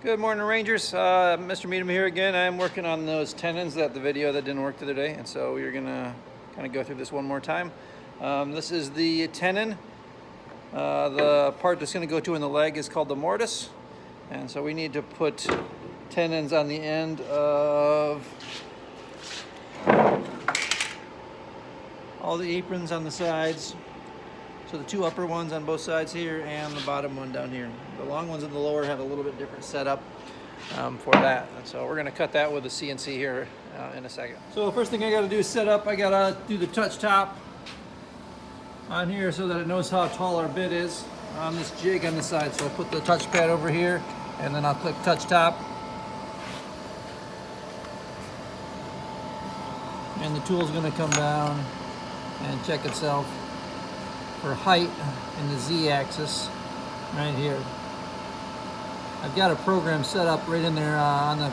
Good morning, Rangers. Mr. Meadham here again. I'm working on those tenons that didn't work the other day, and so we're gonna kind of go through this one more time. This is the tenon. The part that's going to go to in the leg is called the mortise, and so we need to put tenons on the end of all the aprons on the sides. So the two upper ones on both sides here and the bottom one down here. The long ones in the lower have a little bit different setup for that. And so we're going to cut that with the CNC here in a second. So the first thing I got to do is set up. I got to do the touch top on here so that it knows how tall our bit is on this jig on the side. So I'll put the touch pad over here and then I'll click touch top. And the tool's going to come down and check itself for height in the Z-axis right here. I've got a program set up right in there on the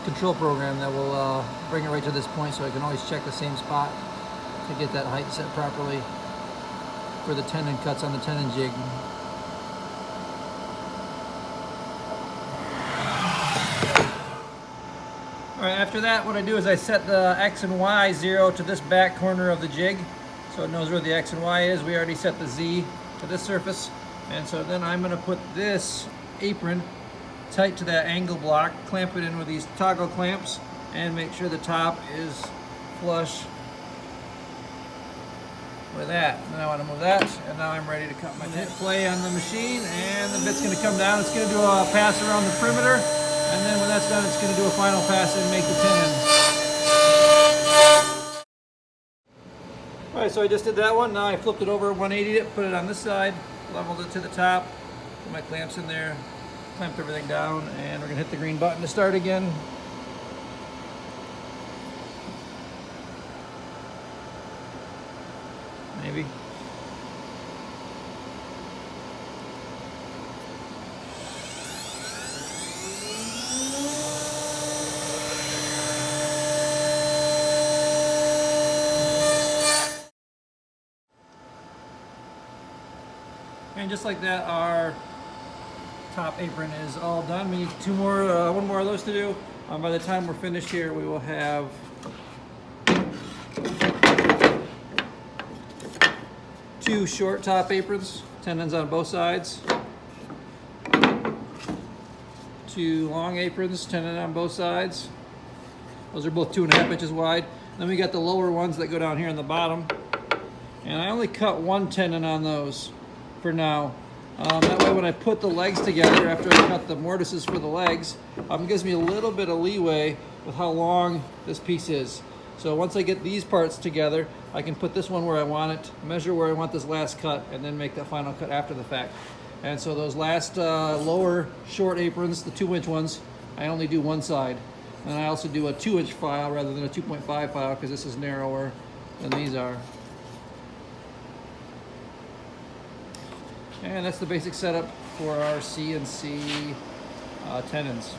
control program that will bring it right to this point, so I can always check the same spot to get that height set properly for the tenon cuts on the tenon jig. Alright, after that what I do is I set the X and Y 0 to this back corner of the jig, so it knows where the X and Y is. We already set the Z to this surface, and so then I'm going to put this apron tight to that angle block, clamp it in with these toggle clamps, and make sure the top is flush with that. Now I want to move that, and now I'm ready to cut my hit play on the machine, and the bit's going to come down. It's going to do a pass around the perimeter, and then when that's done, it's going to do a final pass and make the tenon. Alright, so I just did that one. Now I flipped it over, 180'd it, put it on this side, leveled it to the top, put my clamps in there, clamped everything down, and we're going to hit the green button to start again. Maybe. And just like that, our top apron is all done. We need one more of those to do. By the time we're finished here, we will have two short top aprons, tenons on both sides. Two long aprons, tenon on both sides. Those are both 2.5 inches wide. Then we got the lower ones that go down here in the bottom. And I only cut one tenon on those for now. That way when I put the legs together, after I cut the mortises for the legs, it gives me a little bit of leeway with how long this piece is. So once I get these parts together, I can put this one where I want it, measure where I want this last cut, and then make that final cut after the fact. And so those last lower short aprons, the 2-inch ones, I only do one side. And I also do a 2-inch file rather than a 2.5 file because this is narrower than these are. And that's the basic setup for our CNC tenons.